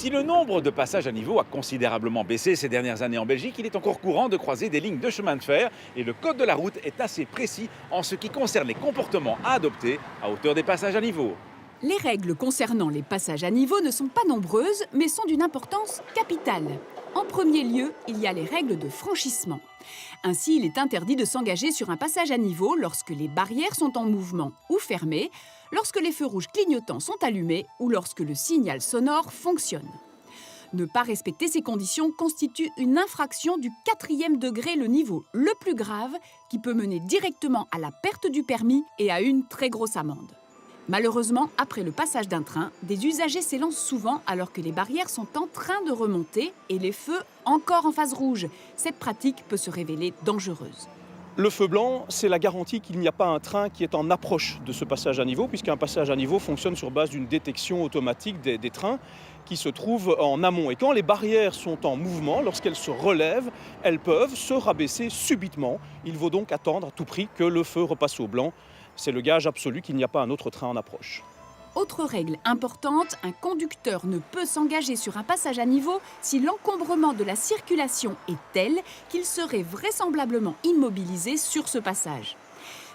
Si le nombre de passages à niveau a considérablement baissé ces dernières années en Belgique, il est encore courant de croiser des lignes de chemin de fer et le code de la route est assez précis en ce qui concerne les comportements à adopter à hauteur des passages à niveau. Les règles concernant les passages à niveau ne sont pas nombreuses, mais sont d'une importance capitale. En premier lieu, il y a les règles de franchissement. Ainsi, il est interdit de s'engager sur un passage à niveau lorsque les barrières sont en mouvement ou fermées, lorsque les feux rouges clignotants sont allumés ou lorsque le signal sonore fonctionne. Ne pas respecter ces conditions constitue une infraction du 4e degré, le niveau le plus grave, qui peut mener directement à la perte du permis et à une très grosse amende. Malheureusement, après le passage d'un train, des usagers s'élancent souvent alors que les barrières sont en train de remonter et les feux encore en phase rouge. Cette pratique peut se révéler dangereuse. Le feu blanc, c'est la garantie qu'il n'y a pas un train qui est en approche de ce passage à niveau, puisqu'un passage à niveau fonctionne sur base d'une détection automatique des trains qui se trouvent en amont. Et quand les barrières sont en mouvement, lorsqu'elles se relèvent, elles peuvent se rabaisser subitement. Il vaut donc attendre à tout prix que le feu repasse au blanc. C'est le gage absolu qu'il n'y a pas un autre train en approche. Autre règle importante, un conducteur ne peut s'engager sur un passage à niveau si l'encombrement de la circulation est tel qu'il serait vraisemblablement immobilisé sur ce passage.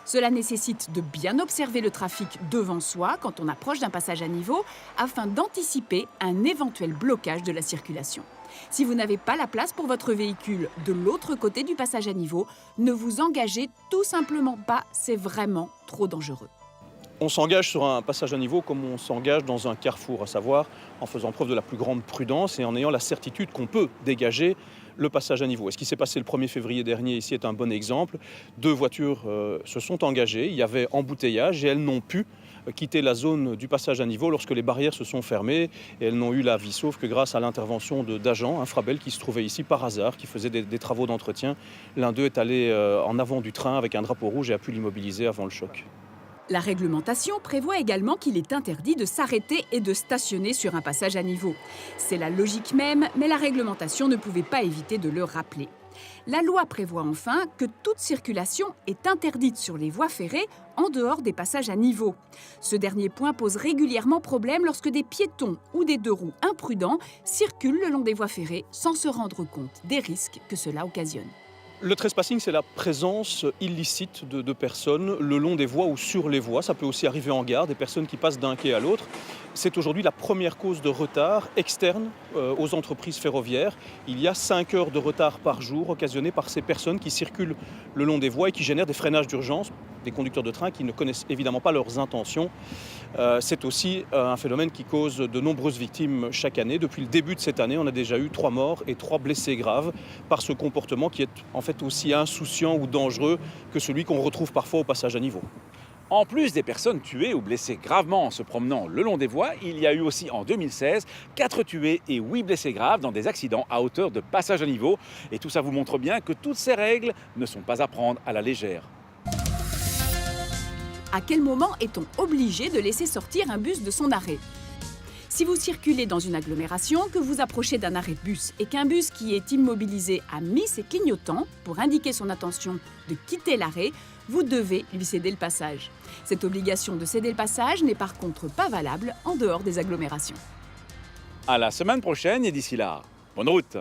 Cela nécessite de bien observer le trafic devant soi quand on approche d'un passage à niveau afin d'anticiper un éventuel blocage de la circulation. Si vous n'avez pas la place pour votre véhicule de l'autre côté du passage à niveau, ne vous engagez tout simplement pas, c'est vraiment trop dangereux. On s'engage sur un passage à niveau comme on s'engage dans un carrefour, à savoir en faisant preuve de la plus grande prudence et en ayant la certitude qu'on peut dégager le passage à niveau. Et ce qui s'est passé le 1er février dernier ici est un bon exemple. 2 voitures se sont engagées, il y avait embouteillage et elles n'ont pu quitter la zone du passage à niveau lorsque les barrières se sont fermées et elles n'ont eu la vie sauve que grâce à l'intervention d'agents Infrabel qui se trouvaient ici par hasard, qui faisaient des travaux d'entretien. L'un d'eux est allé en avant du train avec un drapeau rouge et a pu l'immobiliser avant le choc. La réglementation prévoit également qu'il est interdit de s'arrêter et de stationner sur un passage à niveau. C'est la logique même, mais la réglementation ne pouvait pas éviter de le rappeler. La loi prévoit enfin que toute circulation est interdite sur les voies ferrées en dehors des passages à niveau. Ce dernier point pose régulièrement problème lorsque des piétons ou des 2 roues imprudents circulent le long des voies ferrées sans se rendre compte des risques que cela occasionne. Le trespassing, c'est la présence illicite de personnes le long des voies ou sur les voies. Ça peut aussi arriver en gare, des personnes qui passent d'un quai à l'autre. C'est aujourd'hui la première cause de retard externe aux entreprises ferroviaires. Il y a 5 heures de retard par jour occasionnées par ces personnes qui circulent le long des voies et qui génèrent des freinages d'urgence, des conducteurs de train qui ne connaissent évidemment pas leurs intentions. C'est aussi un phénomène qui cause de nombreuses victimes chaque année. Depuis le début de cette année, on a déjà eu 3 morts et 3 blessés graves par ce comportement qui est en fait aussi insouciant ou dangereux que celui qu'on retrouve parfois au passage à niveau. En plus des personnes tuées ou blessées gravement en se promenant le long des voies, il y a eu aussi en 2016 4 tués et 8 blessés graves dans des accidents à hauteur de passage à niveau. Et tout ça vous montre bien que toutes ces règles ne sont pas à prendre à la légère. À quel moment est-on obligé de laisser sortir un bus de son arrêt ? Si vous circulez dans une agglomération, que vous approchez d'un arrêt de bus et qu'un bus qui est immobilisé a mis ses clignotants pour indiquer son intention de quitter l'arrêt, vous devez lui céder le passage. Cette obligation de céder le passage n'est par contre pas valable en dehors des agglomérations. À la semaine prochaine et d'ici là, bonne route!